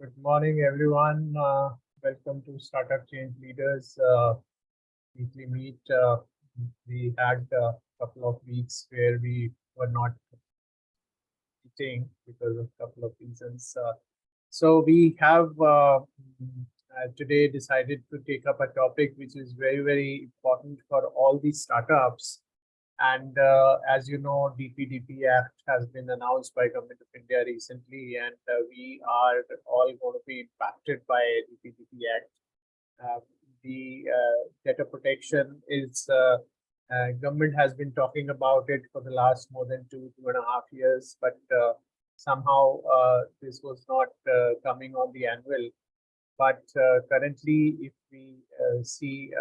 Good morning, everyone. Welcome to Startup Change Leaders weekly meet. We had a couple of weeks where we were not meeting because of a couple of reasons. So we have today decided to take up a topic which is very, very important for all these startups. And as you know, DPDP Act has been announced by Government of India recently, and we are all going to be impacted by DPDP Act. The data protection is government has been talking about it for the last more than 2.5 years, but somehow this was not coming on the annual. But currently, if we see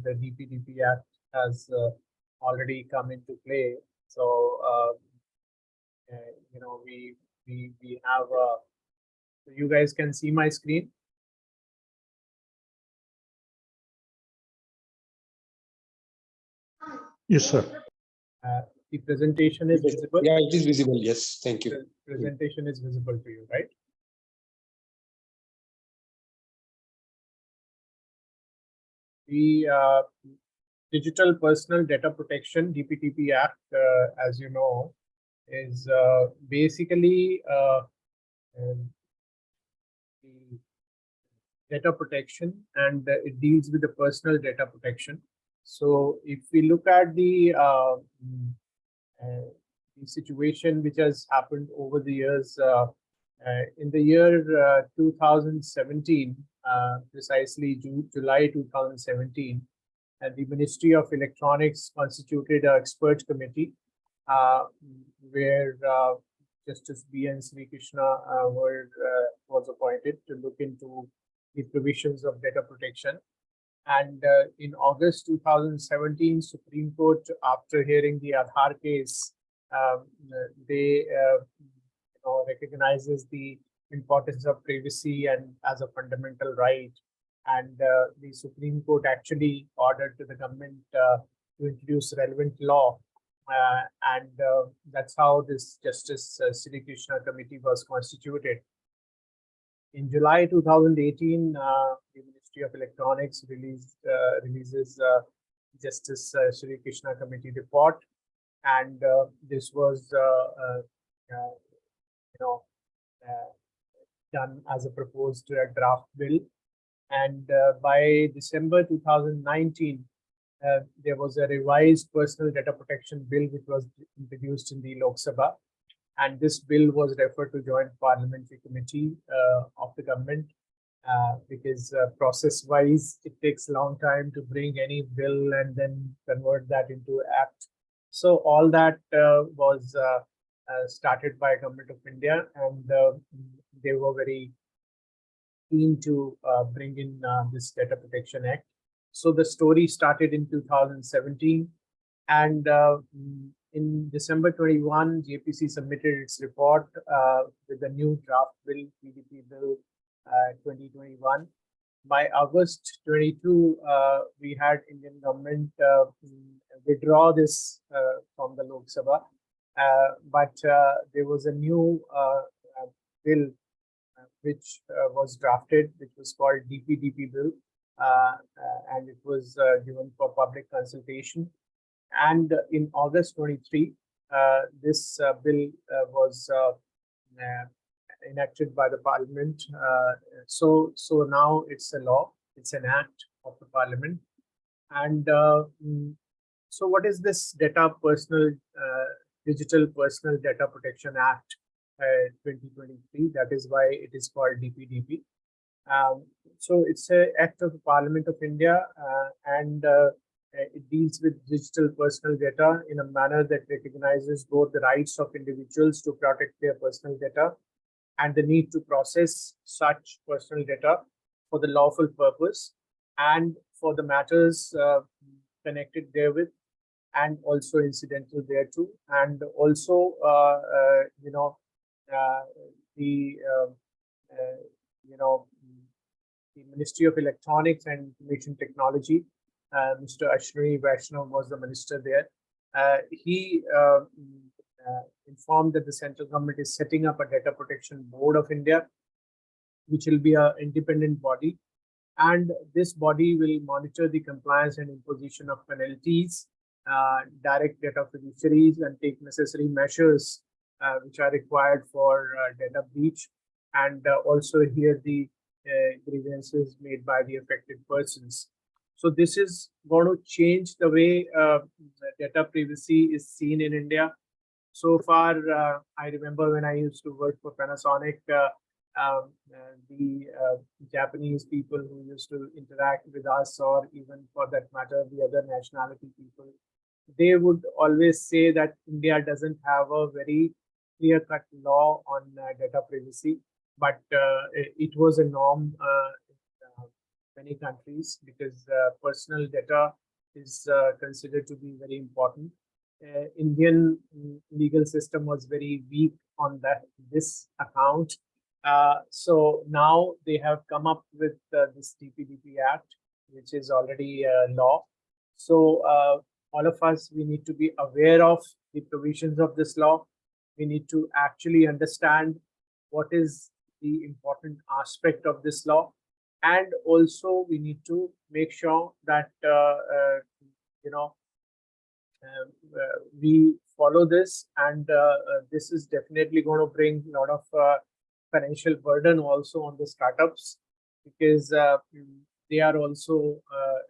the DPDP Act has already come into play. So we have. You guys can see my screen. Yes, sir. The presentation is visible. Yeah, it is visible. Yes, thank you. The presentation is visible to you, right? The Digital Personal Data Protection (DPDP) Act, as you know, is basically the data protection, and it deals with the personal data protection. So if we look at the situation which has happened over the years, in the year 2017, precisely July 2017, the Ministry of Electronics constituted an expert committee where Justice B.N. Sri Krishna was appointed to look into the provisions of data protection. And in August 2017, Supreme Court, after hearing the Aadhaar case, they recognizes the importance of privacy and as a fundamental right. And the Supreme Court actually ordered to the government to introduce relevant law. And that's how this Justice Sri Krishna Committee was constituted. In July 2018, the Ministry of Electronics releases Justice Sri Krishna Committee report, and this was done as a proposed draft bill. And by December 2019, there was a revised personal data protection bill which was introduced in the Lok Sabha. And this bill was referred to Joint Parliamentary Committee of the government because process-wise, it takes a long time to bring any bill and then convert that into act. So all that was started by Government of India, and they were very keen to bring in this Data Protection Act. So the story started in 2017, and in December 21, JPC submitted its report with the new draft bill, PDP Bill 2021. By August 22, we had Indian government withdraw this from the Lok Sabha, but there was a new bill which was drafted, which was called DPDP Bill, and it was given for public consultation. And in August 23, this bill was enacted by the Parliament. So now it's a law, it's an act of the Parliament. And so what is this Digital Personal Data Protection Act 2023? That is why it is called DPDP. So it's an act of the Parliament of India, and it deals with digital personal data in a manner that recognizes both the rights of individuals to protect their personal data and the need to process such personal data for the lawful purpose and for the matters connected therewith, and also incidental thereto, and also the Ministry of Electronics and Information Technology. Mr. Ashwini Vaishnaw was the minister there. He informed that the central government is setting up a Data Protection Board of India, which will be an independent body. And this body will monitor the compliance and imposition of penalties, direct data fiduciaries, and take necessary measures which are required for data breach, and also hear the grievances made by the affected persons. So this is going to change the way data privacy is seen in India. So far, I remember when I used to work for Panasonic, the Japanese people who used to interact with us, or even for that matter, the other nationality people, they would always say that India doesn't have a very clear-cut law on data privacy, but it was a norm in many countries, because personal data is considered to be very important. Indian legal system was very weak on this account. So now they have come up with this DPDP Act, which is already law. So all of us, we need to be aware of the provisions of this law. We need to actually understand what is the important aspect of this law. And also we need to make sure that, we follow this, and this is definitely going to bring a lot of financial burden also on the startups, because they are also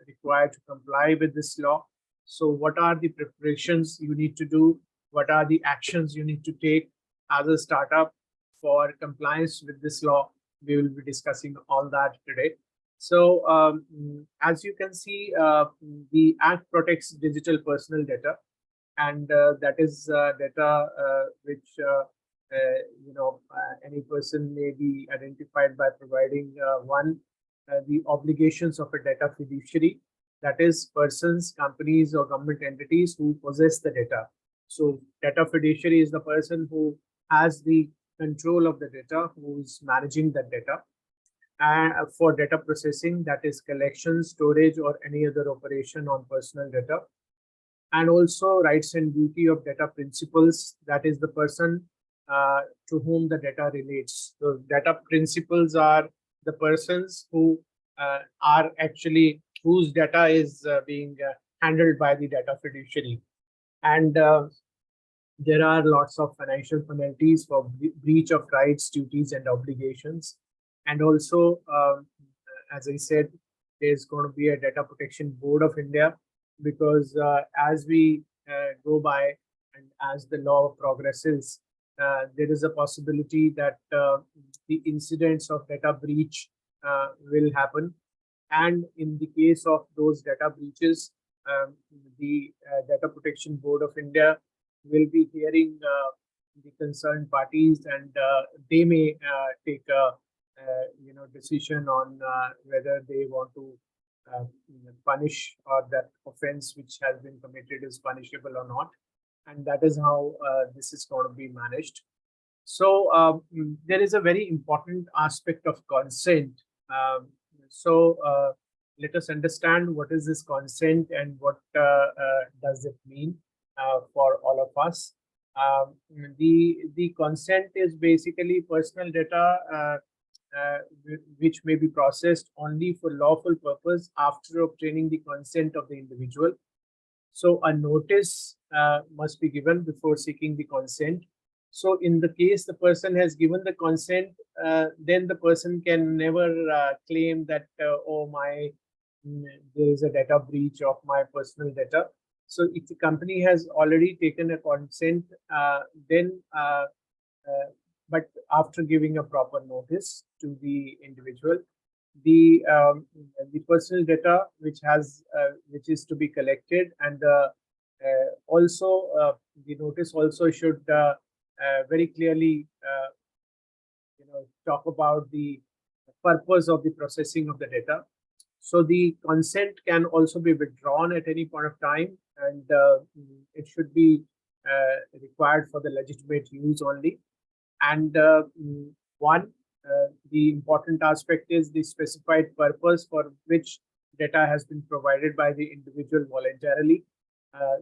required to comply with this law. So what are the preparations you need to do? What are the actions you need to take as a startup for compliance with this law? We will be discussing all that today. So as you can see, the Act protects digital personal data, and that is data which any person may be identified by providing the obligations of a data fiduciary, that is persons, companies, or government entities who possess the data. So data fiduciary is the person who has the control of the data, who is managing that data. And for data processing, that is collection, storage, or any other operation on personal data. And also rights and duty of data principals, that is the person to whom the data relates. So data principals are the persons who are actually, whose data is being handled by the data fiduciary. And there are lots of financial penalties for breach of rights, duties, and obligations. And also, as I said, there's going to be a Data Protection Board of India, because as we go by and as the law progresses, there is a possibility that the incidents of data breach will happen. And in the case of those data breaches, the Data Protection Board of India will be hearing the concerned parties, and they may take a decision on whether they want to punish, or that offense which has been committed is punishable or not. And that is how this is going to be managed. So there is a very important aspect of consent. So let us understand what is this consent, and what does it mean for all of us. The consent is basically personal data which may be processed only for lawful purpose after obtaining the consent of the individual. So a notice must be given before seeking the consent. So in the case the person has given the consent, then the person can never claim that, oh, there is a data breach of my personal data. So if the company has already taken a consent, then but after giving a proper notice to the individual, the personal data which is to be collected, and also the notice also should very clearly talk about the purpose of the processing of the data. So the consent can also be withdrawn at any point of time, and it should be required for the legitimate use only. And the important aspect is the specified purpose for which data has been provided by the individual voluntarily.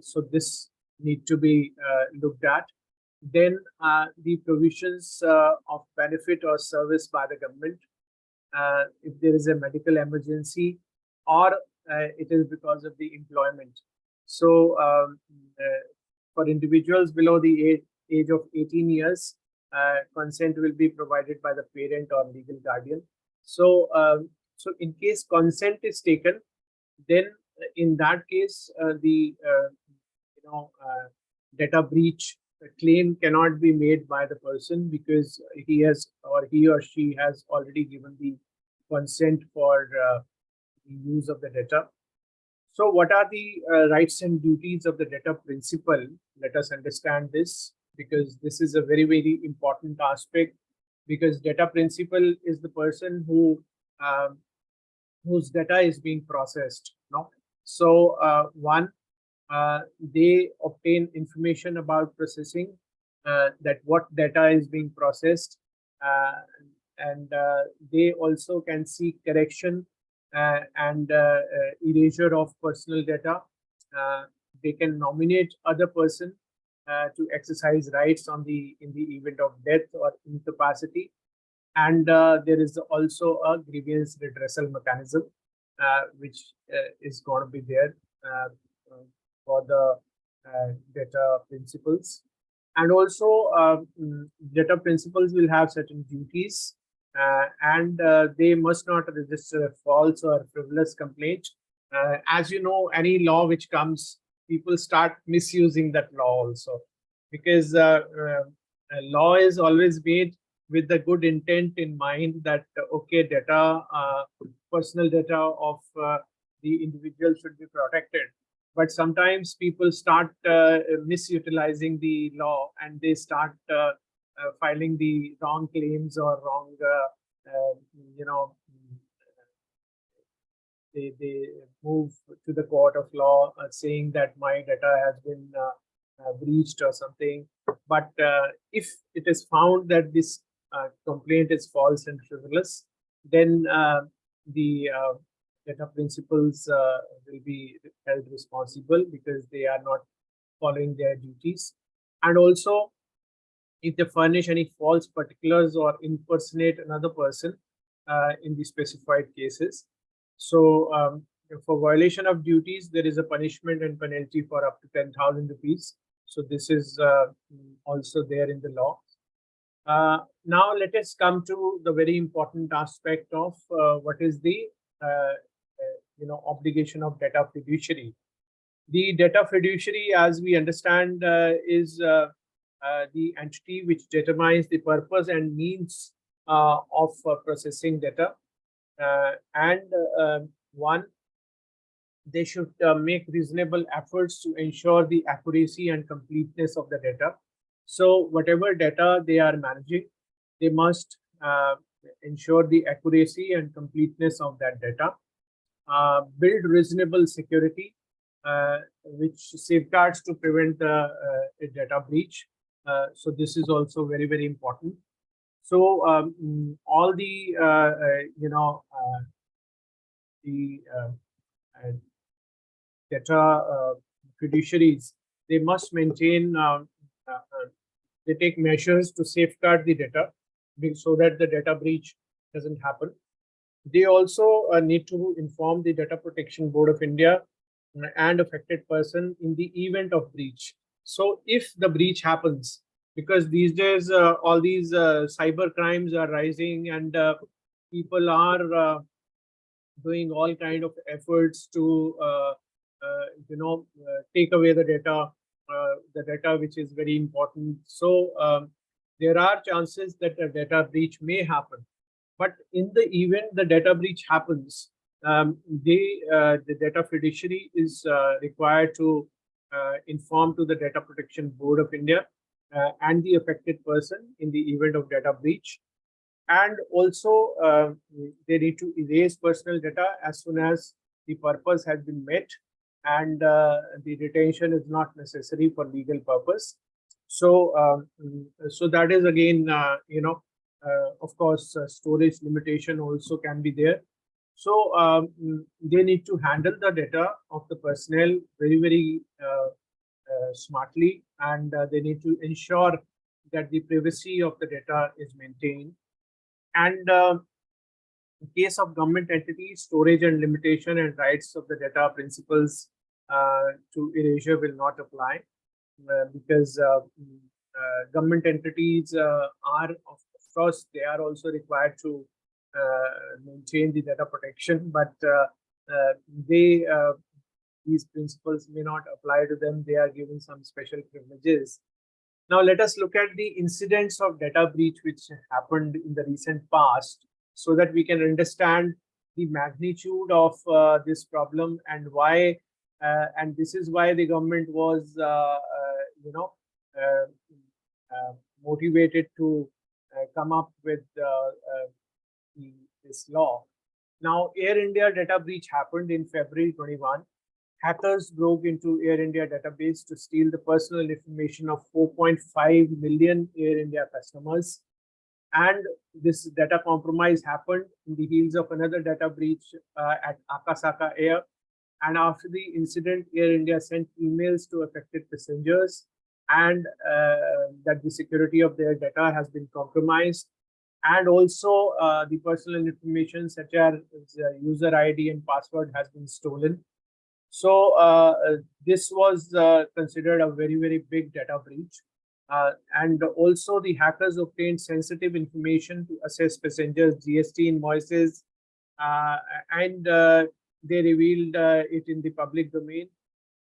So this need to be looked at. Then the provisions of benefit or service by the government. if there is a medical emergency, or it is because of the employment. So for individuals below the age of 18 years, consent will be provided by the parent or legal guardian. So, so in case consent is taken, then in that case, the data breach claim cannot be made by the person, because he or she has already given the consent for the use of the data. So what are the rights and duties of the data principal? Let us understand this, because this is a very, very important aspect, because data principal is the person whose data is being processed. No? So one, they obtain information about processing, that what data is being processed, and they also can seek correction and erasure of personal data. They can nominate other person to exercise rights in the event of death or incapacity. And there is also a grievance redressal mechanism, which is going to be there for the data principals. And also data principals will have certain duties, and they must not register a false or frivolous complaint. As you know, any law which comes, people start misusing that law also, because a law is always made with the good intent in mind, that okay, data, personal data of the individual should be protected. But sometimes people start misutilizing the law, and they start filing the wrong claims or wrong, they move to the court of law saying that my data has been breached or something. But if it is found that this complaint is false and frivolous, then the data principals will be held responsible, because they are not following their duties. And also, if they furnish any false particulars or impersonate another person in the specified cases. So for violation of duties, there is a punishment and penalty for up to 10,000 rupees. So this is also there in the law. Now let us come to the very important aspect of what is the obligation of data fiduciary. The data fiduciary, as we understand, is the entity which determines the purpose and means of processing data. One, they should make reasonable efforts to ensure the accuracy and completeness of the data. So whatever data they are managing, they must ensure the accuracy and completeness of that data. Build reasonable security, which safeguards to prevent a data breach. So this is also very, very important. So all the data fiduciaries, they must maintain, they take measures to safeguard the data, so that the data breach doesn't happen. They also need to inform the Data Protection Board of India and affected person in the event of breach. So if the breach happens, because these days all these cyber crimes are rising, and people are doing all kind of efforts to take away the data which is very important. So there are chances that a data breach may happen. But in the event the data breach happens, the data fiduciary is required to inform to the Data Protection Board of India and the affected person in the event of data breach. And also, they need to erase personal data as soon as the purpose has been met, and the retention is not necessary for legal purpose. So, so that is again, of course, storage limitation also can be there. So they need to handle the data of the personnel very, very smartly, and they need to ensure that the privacy of the data is maintained. And In case of government entities, storage and limitation and rights of the data principles to erasure will not apply because government entities are, of course, they are also required to maintain the data protection, but they these principles may not apply to them. They are given some special privileges. Now, let us look at the incidents of data breach which happened in the recent past so that we can understand the magnitude of this problem and why, and this is why the government was, you know, motivated to come up with this law. Now, Air India data breach happened in February 21. Hackers broke into Air India database to steal the personal information of 4.5 million Air India customers. And this data compromise happened in the heels of another data breach at Akasaka Air. And after the incident, Air India sent emails to affected passengers and that the security of their data has been compromised. And also the personal information such as user ID and password has been stolen. So this was considered a very, very big data breach. And also the hackers obtained sensitive information to assess passengers' GST invoices and they revealed it in the public domain.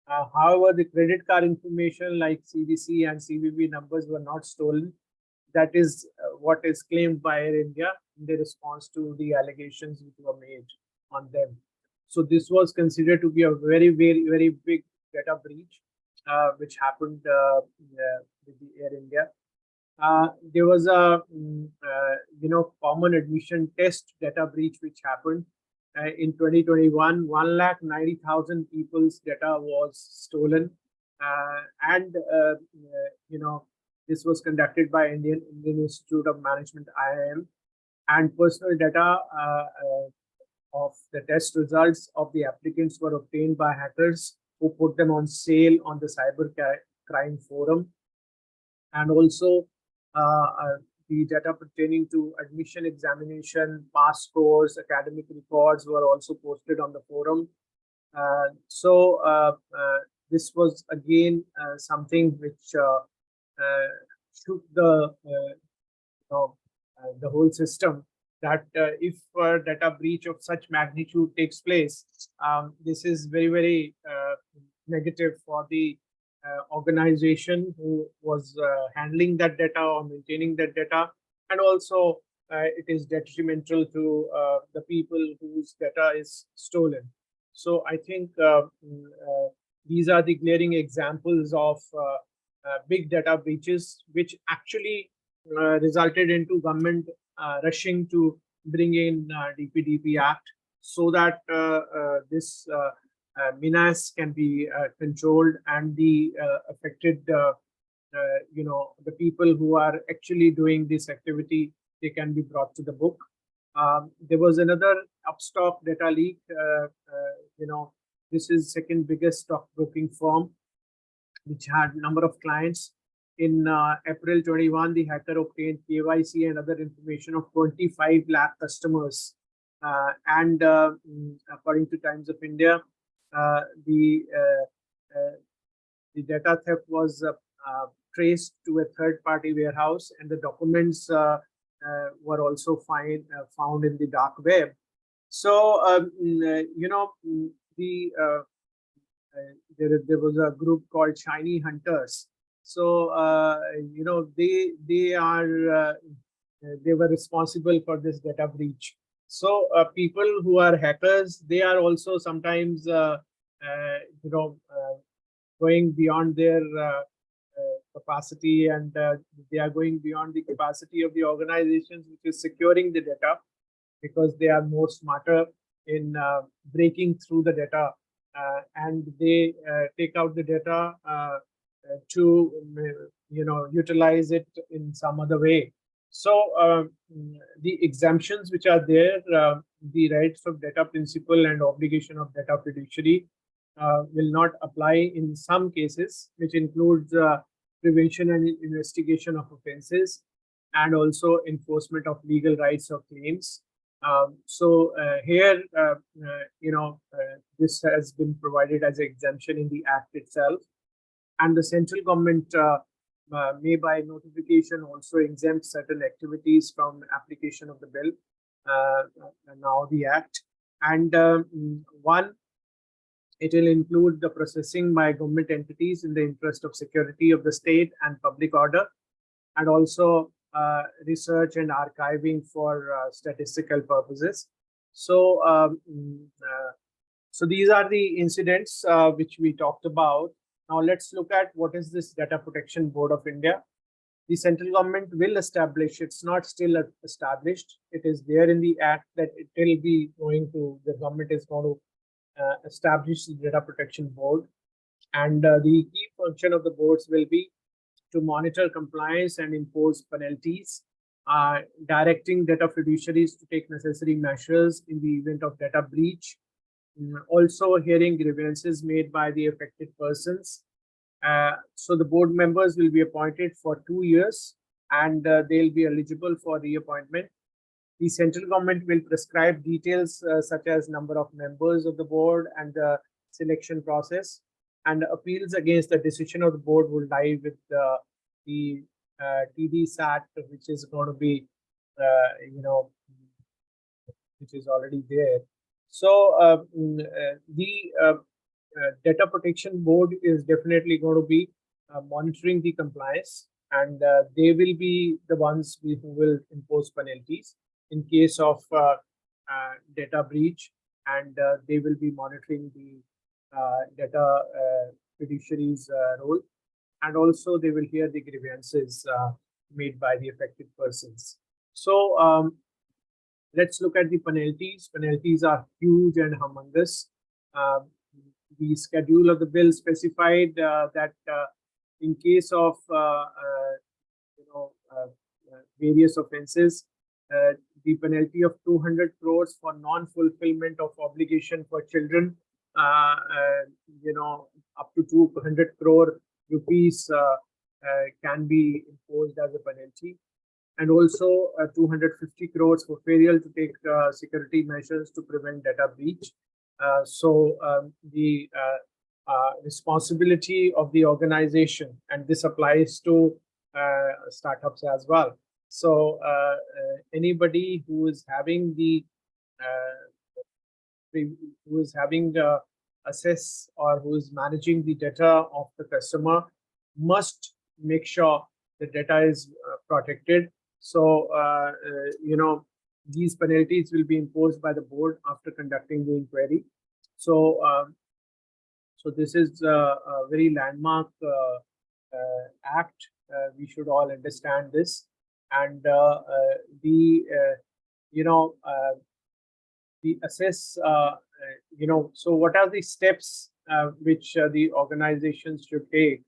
However, the credit card information like CVC and CVV numbers were not stolen. That is what is claimed by Air India in the response to the allegations which were made on them. So this was considered to be a very, very, very big data breach, which happened with the Air India. There was a common admission test data breach which happened in 2021. 190,000 people's data was stolen, and this was conducted by Indian Institute of Management (IIM), and personal data of the test results of the applicants were obtained by hackers who put them on sale on the cyber crime forum. And also the data pertaining to admission examination, pass scores, academic records were also posted on the forum. So this was again something which shook the whole system, that if data breach of such magnitude takes place, this is very, very negative for the organization who was handling that data or maintaining that data, and also it is detrimental to the people whose data is stolen. So I think these are the glaring examples of big data breaches, which actually resulted into government rushing to bring in DPDP Act so that this menace can be controlled, and the affected, the people who are actually doing this activity, they can be brought to the book. There was another Upstock data leak. This is second biggest stockbroking firm, which had number of clients. In April 21, the hacker obtained KYC and other information of 25 lakh customers. And according to Times of India, the data theft was traced to a third-party warehouse, and the documents were also found in the dark web. So, there was a group called Shiny Hunters. So, they were responsible for this data breach. So, people who are hackers, they are also sometimes, going beyond their capacity, and they are going beyond the capacity of the organizations which is securing the data, because they are more smarter in breaking through the data, and they take out the data to utilize it in some other way. So the exemptions which are there, the rights of data principle and obligation of data fiduciary will not apply in some cases, which includes prevention and investigation of offenses, and also enforcement of legal rights or claims. Here, this has been provided as an exemption in the Act itself, and the central government may by notification also exempt certain activities from application of the bill, now the Act. And one, it will include the processing by government entities in the interest of security of the state and public order, and also research and archiving for statistical purposes. So these are the incidents which we talked about. Now let's look at what is this Data Protection Board of India. The central government will establish, it's not still established, it is there in the Act that it will be going to, the government is going to establish the Data Protection Board. And the key function of the boards will be to monitor compliance and impose penalties, directing data fiduciaries to take necessary measures in the event of data breach, also hearing grievances made by the affected persons. So the board members will be appointed for 2 years, and they'll be eligible for reappointment. The central government will prescribe details such as number of members of the board and the selection process, and appeals against the decision of the board will lie with the TD SAT, which is going to be, which is already there. So the Data Protection Board is definitely going to be monitoring the compliance, and they will be the ones who will impose penalties in case of data breach, and they will be monitoring the data fiduciaries role, and also they will hear the grievances made by the affected persons. So let's look at the penalties. Penalties are huge and humongous. The schedule of the bill specified that in case of various offences, the penalty of 200 crores for non-fulfillment of obligation for children, up to 200 crore rupees can be imposed as a penalty, and also 250 crores for failure to take security measures to prevent data breach. So the responsibility of the organization, and this applies to startups as well. So anybody who is having the assess or who is managing the data of the customer must make sure the data is protected. So these penalties will be imposed by the board after conducting the inquiry. So so this is a very landmark act. We should all understand this, and the assess. So what are the steps which the organizations should take?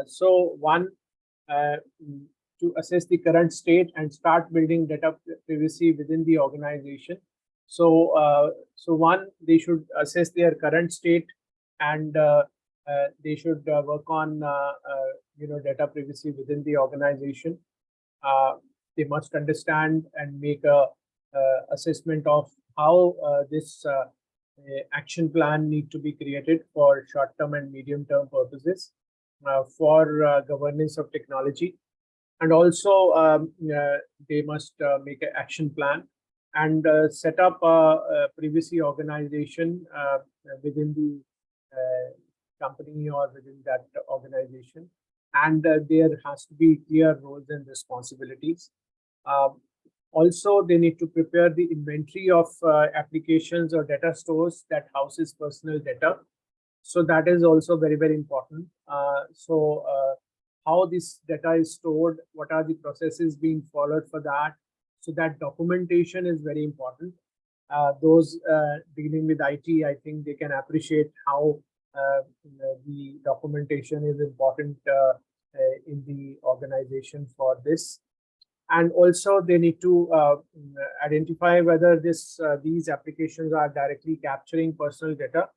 So one, to assess the current state and start building data privacy within the organization. So so one, they should assess their current state, and they should work on data privacy within the organization. They must understand and make a assessment of how this action plan need to be created for short-term and medium-term purposes for governance of technology. And also they must make an action plan and set up a privacy organization within the company or within that organization. And there has to be clear roles and responsibilities. Also, they need to prepare the inventory of applications or data stores that houses personal data. So that is also very, very important. How this data is stored, what are the processes being followed for that. So that documentation is very important. Those dealing with IT, I think they can appreciate how the documentation is important in the organization for this. And also they need to identify whether these applications are directly capturing personal data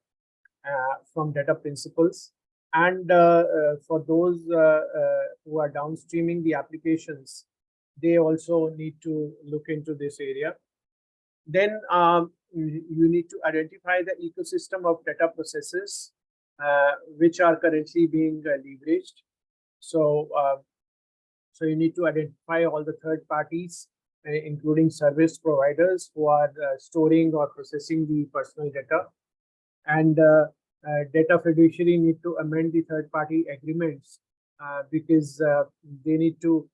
from data principals. And for those who are downstreaming the applications, they also need to look into this area. Then you need to identify the ecosystem of data processes which are currently being leveraged. So, so you need to identify all the third parties, including service providers who are storing or processing the personal data. And data fiduciary need to amend the third party agreements because they need to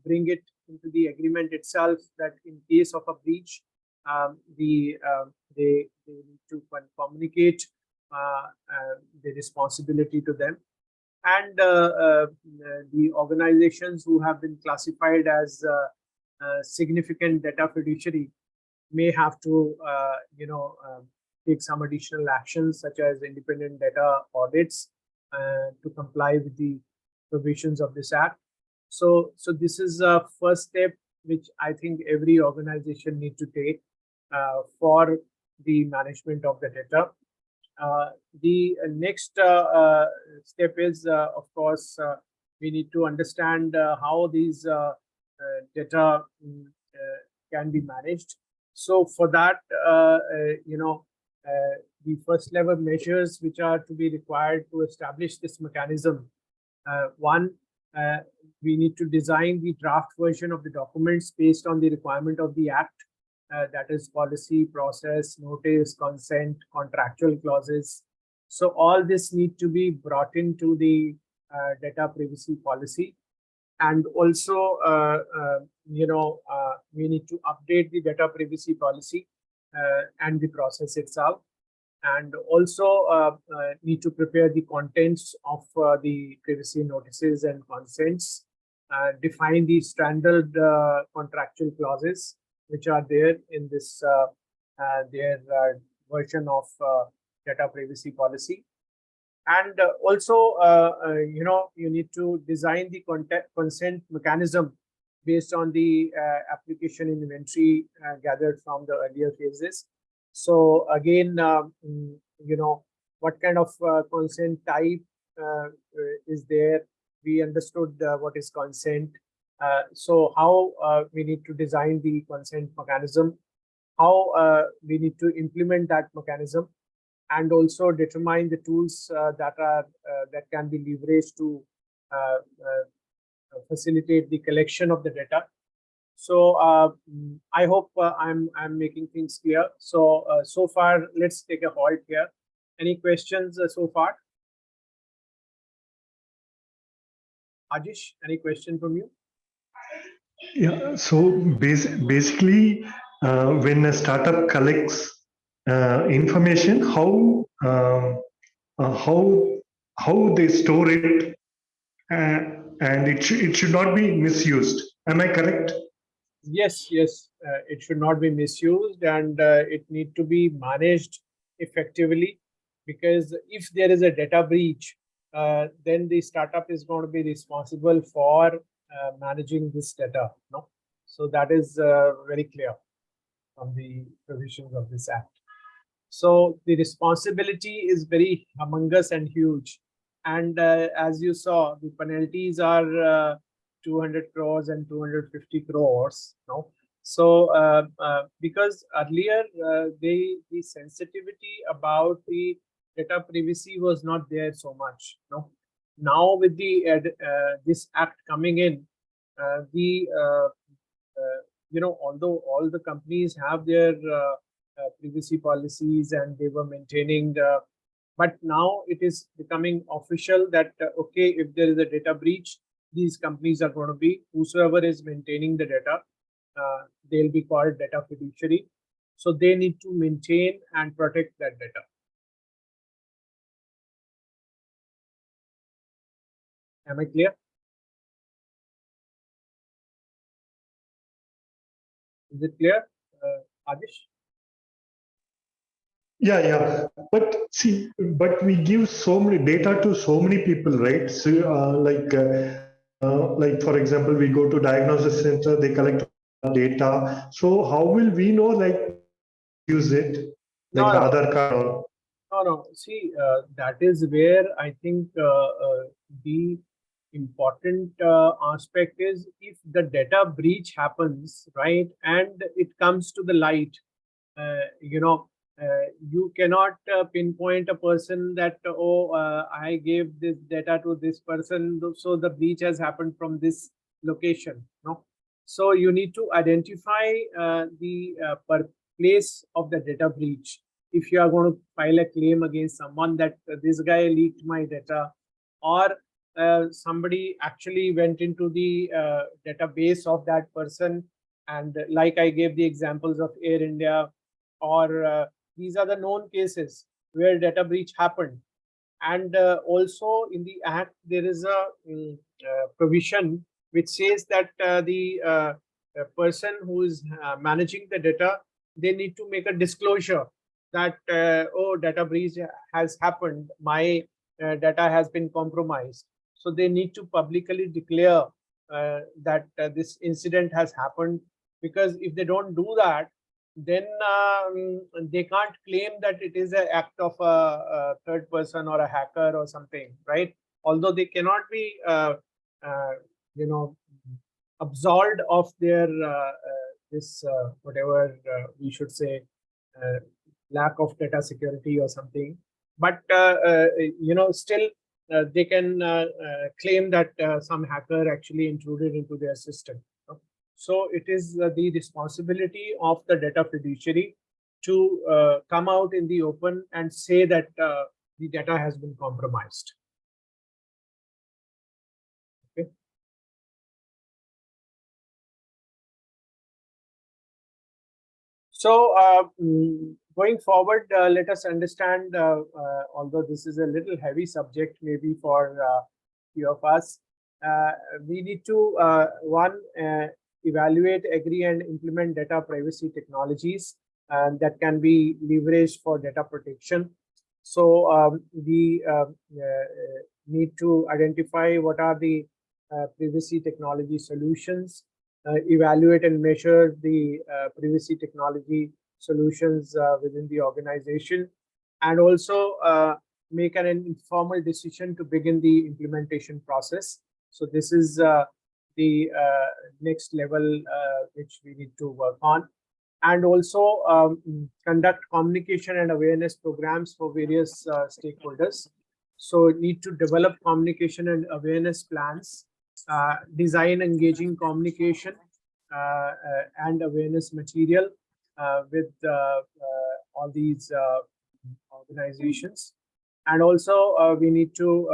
bring it into the agreement itself that in case of a breach, they need to communicate the responsibility to them. And the organizations who have been classified as significant data fiduciary may have to, take some additional actions such as independent data audits to comply with the provisions of this act. So this is a first step which I think every organization need to take for the management of the data. The next step is, of course, we need to understand how these data can be managed. So for that, the first level measures which are to be required to establish this mechanism. One, we need to design the draft version of the documents based on the requirement of the Act. That is policy, process, notice, consent, contractual clauses. So all this need to be brought into the data privacy policy. And also, we need to update the data privacy policy and the process itself. And also need to prepare the contents of the privacy notices and consents, define the standard contractual clauses which are there in this their version of data privacy policy. And also, you need to design the consent mechanism based on the application inventory gathered from the earlier phases. So again, what kind of consent type is there? We understood what is consent. So how we need to design the consent mechanism, how we need to implement that mechanism, and also determine the tools that can be leveraged to facilitate the collection of the data. So I hope I'm making things clear. So so far, let's take a halt here. Any questions so far? Ajish, any question from you? Yeah, so basically, when a startup collects information, how they store it, and it should not be misused. Am I correct? Yes, it should not be misused, and it need to be managed effectively, because if there is a data breach, then the startup is going to be responsible for managing this data. No, so that is very clear from the provisions of this act. So the responsibility is very humongous and huge, and as you saw, the penalties are 200 crores and 250 crores. No, so because earlier the sensitivity about the data privacy was not there so much. No, now with the this act coming in, although all the companies have their privacy policies and they were maintaining but now it is becoming official that okay, if there is a data breach, these companies are going to be, whosoever is maintaining the data, they'll be called data fiduciary. So they need to maintain and protect that data. Am I clear? Is it clear, Adish? Yeah. But see, but we give so many data to so many people, right? So, like for example, we go to diagnosis center, they collect data. So how will we know, like, use it, like the other card? No. See, that is where I think the important aspect is if the data breach happens, right, and it comes to the light, you cannot pinpoint a person that, oh, I gave this data to this person, so the breach has happened from this location. No, so you need to identify the place of the data breach. If you are going to file a claim against someone that this guy leaked my data, or somebody actually went into the database of that person, and like I gave the examples of Air India, or these are the known cases where data breach happened. And also in the Act, there is a provision which says that the person who is managing the data, they need to make a disclosure that, oh, data breach has happened, my data has been compromised. So they need to publicly declare that this incident has happened, because if they don't do that, then they can't claim that it is an act of a third person or a hacker or something, right? Although they cannot be, absolved of their this whatever we should say, lack of data security or something, but still they can claim that some hacker actually intruded into their system. So it is the responsibility of the data fiduciary to come out in the open and say that the data has been compromised. Okay. So going forward, let us understand, although this is a little heavy subject maybe for few of us, we need to evaluate, agree, and implement data privacy technologies that can be leveraged for data protection. So we need to identify what are the privacy technology solutions, evaluate and measure the privacy technology solutions within the organization, and also make an informal decision to begin the implementation process. So this is the next level which we need to work on, and also conduct communication and awareness programs for various stakeholders. So need to develop communication and awareness plans, design engaging communication and awareness material with all these organizations. And also we need to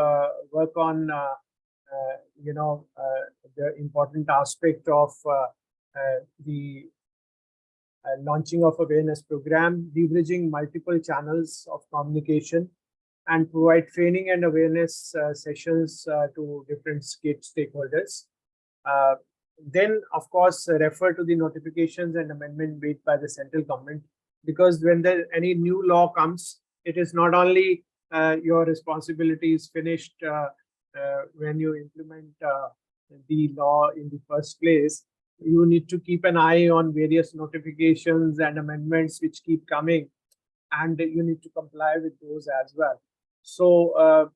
work on the important aspect of the launching of awareness program, leveraging multiple channels of communication, and provide training and awareness sessions to different stakeholders. Then, of course, refer to the notifications and amendment made by the central government, because when any new law comes, it is not only your responsibility is finished when you implement the law in the first place. You need to keep an eye on various notifications and amendments which keep coming, and you need to comply with those as well. So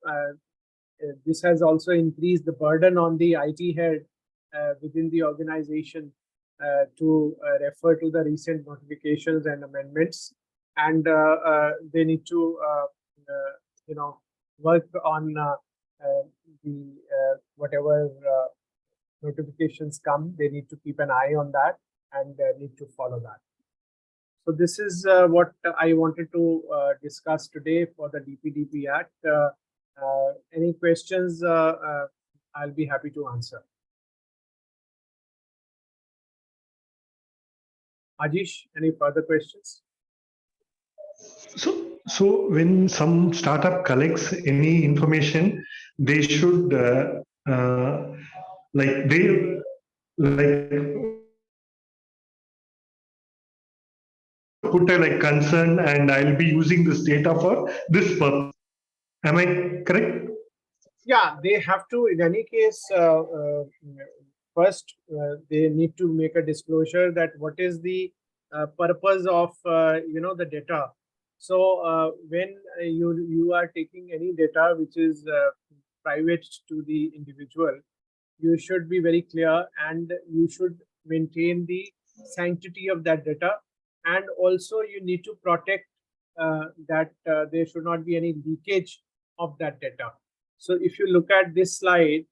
this has also increased the burden on the IT head within the organization to refer to the recent notifications and amendments, and they need to work on the whatever notifications come. They need to keep an eye on that and need to follow that. So this is what I wanted to discuss today for the DPDP Act. Any questions? I'll be happy to answer. Ajish, any further questions? So when some startup collects any information, they should put a concern, and I'll be using this data for this purpose. Am I correct? Yeah, they have to. In any case, first they need to make a disclosure that what is the purpose of the data. So when you are taking any data which is private to the individual, you should be very clear and you should maintain the sanctity of that data. And also you need to protect that there should not be any leakage of that data. So if you look at this slide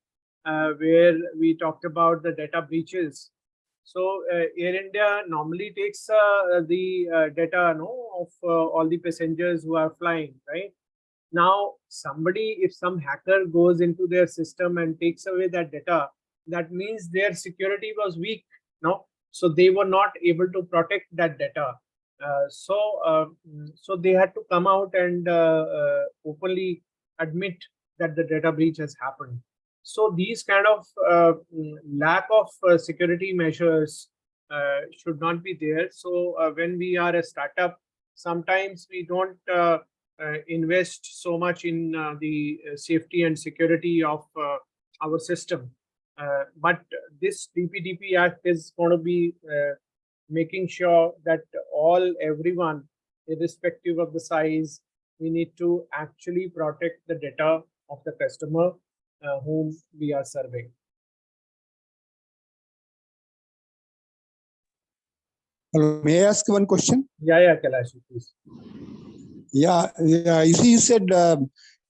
where we talked about the data breaches, so Air India normally takes the data of all the passengers who are flying, right? Now, if some hacker goes into their system and takes away that data, that means their security was weak, no? So they were not able to protect that data. So they had to come out and openly admit that the data breach has happened. So these kind of lack of security measures should not be there. So when we are a startup, sometimes we don't invest so much in the safety and security of our system. But this DPDP Act is going to be making sure that everyone, irrespective of the size, we need to actually protect the data of the customer whom we are serving. Hello, may I ask one question? Yeah, Kailash, please. Yeah. You see, you said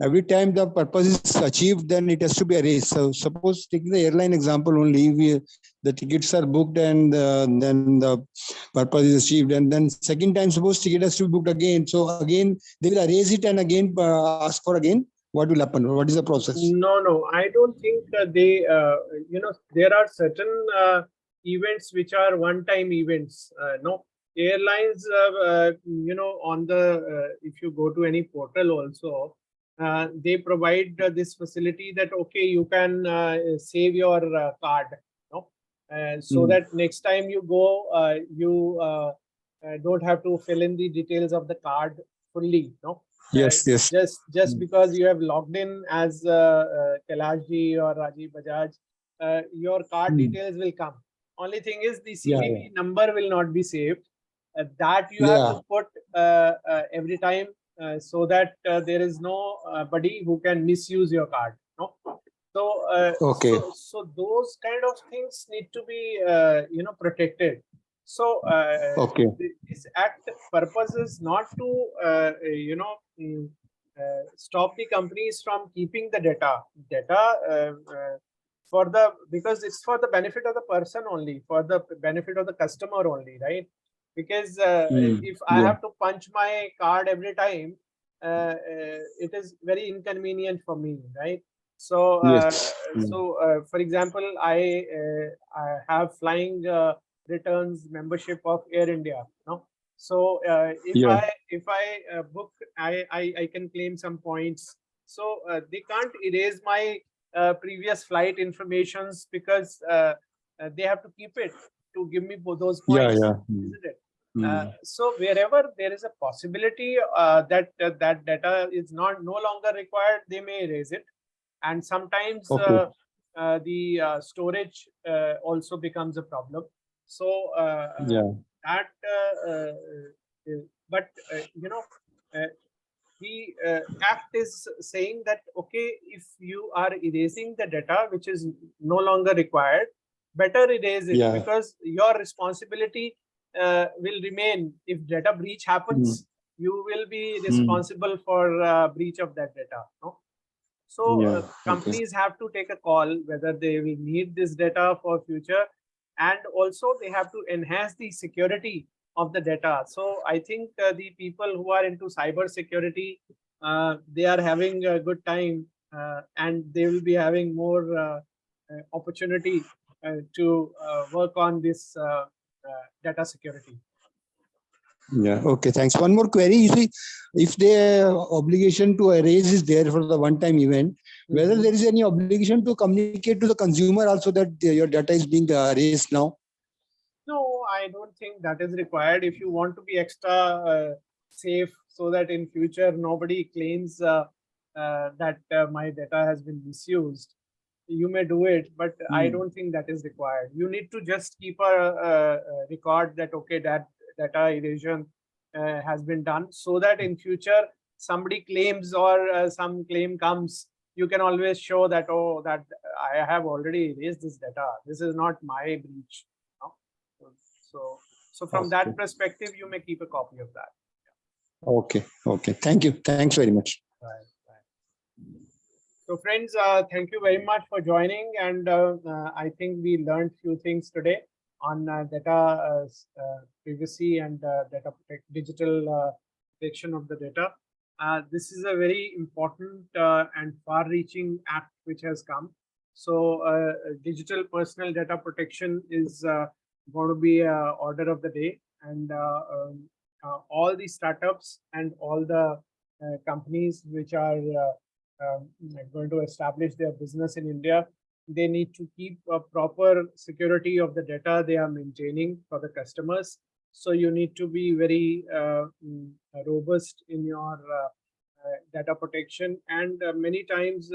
every time the purpose is achieved, then it has to be erased. So suppose taking the airline example only, the tickets are booked and then the purpose is achieved, and then second time suppose ticket has to be booked again. So again they will erase it and again ask for again. What will happen? What is the process? No, I don't think they. There are certain events which are one-time events. No, airlines. On the if you go to any portal also, they provide this facility that okay, you can save your card. No, so that next time you go, you don't have to fill in the details of the card fully. No. Yes. Just because you have logged in as Kailash ji or Rajiv Bajaj, your card details will come. Only thing is the CVV number will not be saved. That you have to put every time so that there is nobody who can misuse your card. No. So Okay. So those kind of things need to be protected. So Okay. this act purpose is not to stop the companies from keeping the data because it's for the benefit of the person only, for the benefit of the customer only, right? Because if I have to punch my card every time, it is very inconvenient for me, right? So for example, I have flying returns membership of Air India. No, so if I book, I can claim some points. So they can't erase my previous flight informations because they have to keep it to give me those points. Isn't it? So wherever there is a possibility that that data is no longer required, they may erase it. And sometimes the storage also becomes a problem. So that but the act is saying that okay, if you are erasing the data which is no longer required, better erase it because your responsibility will remain. If data breach happens, you will be responsible for breach of that data. No? So companies have to take a call whether they will need this data for future, and also they have to enhance the security of the data. So I think the people who are into cyber security, they are having a good time and they will be having more opportunity to work on this data security. Yeah. Okay. Thanks. One more query. You see, if the obligation to erase is there for the one-time event, whether there is any obligation to communicate to the consumer also that your data is being erased now? No, I don't think that is required. If you want to be extra safe so that in future nobody claims that my data has been misused, you may do it, but I don't think that is required. You need to just keep a record that okay, that data erosion has been done, so that in future somebody claims or some claim comes you can always show that, oh, that I have already erased this data. This is not my breach. So from that Okay. perspective, you may keep a copy of that. Okay. Okay. Thank you. Thanks very much. Right. So friends, thank you very much for joining. And I think we learned few things today on data privacy and digital protection of the data. This is a very important and far-reaching act which has come. So digital personal data protection is going to be order of the day, and all the startups and all the companies which are going to establish their business in India, they need to keep a proper security of the data they are maintaining for the customers. So you need to be very robust in your data protection. And many times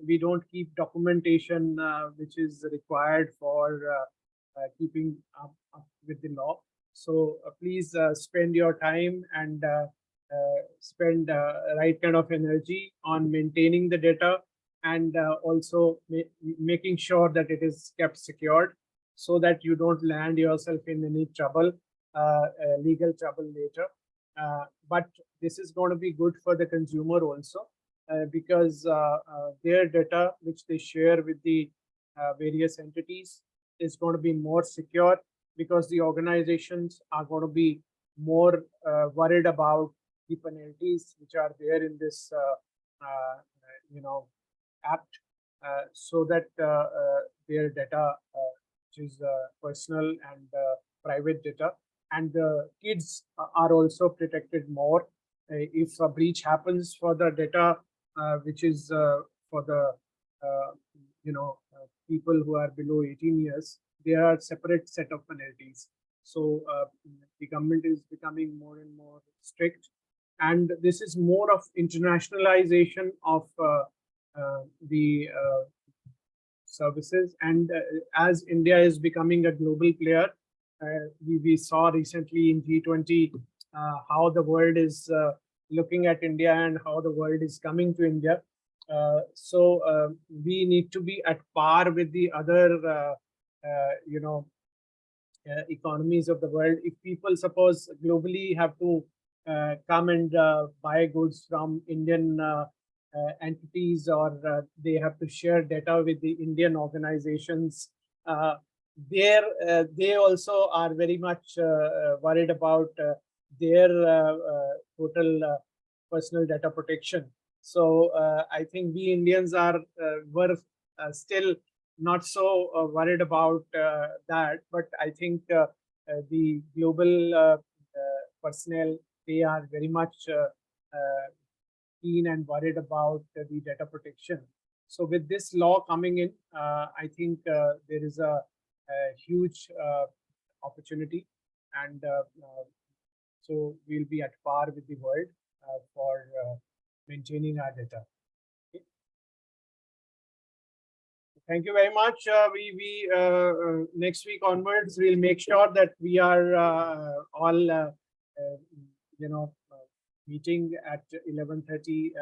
we don't keep documentation which is required for keeping up with the law. So please spend your time and spend right kind of energy on maintaining the data, and also making sure that it is kept secured, so that you don't land yourself in any trouble, legal trouble later. But this is going to be good for the consumer also, because their data which they share with the various entities is going to be more secure, because the organizations are going to be more worried about the penalties which are there in this act, so that their data, which is personal and private data, and the kids are also protected more. If a breach happens for the data which is for the people who are below 18 years, there are separate set of penalties. So the government is becoming more and more strict, and this is more of internationalization of the services. And as India is becoming a global player, we saw recently in G20 how the world is looking at India and how the world is coming to India. So we need to be at par with the other economies of the world. If people, suppose, globally have to come and buy goods from Indian entities, or they have to share data with the Indian organizations, they also are very much worried about their total personal data protection. So I think we Indians were still not so worried about that, but I think the global personnel, they are very much keen and worried about the data protection. So with this law coming in, I think there is a huge opportunity, and so we'll be at par with the world for maintaining our data. Okay. Thank you very much. We next week onwards, we'll make sure that we are all meeting at 11:30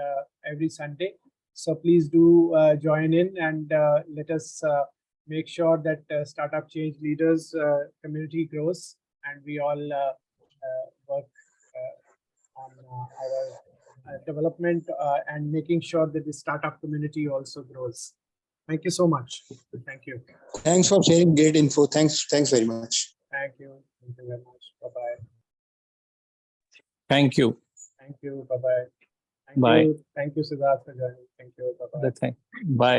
every Sunday. So please do join in, and let us make sure that Startup Change Leaders community grows, and we all work on our development and making sure that the startup community also grows. Thank you so much. Thank you. Thanks for sharing great info. Thanks very much. Thank you. Thank you very much. Bye-bye. Thank you. Thank you. Bye-bye. Bye. Thank you, Siddharth, for joining. Thank you. Bye-bye. Bye.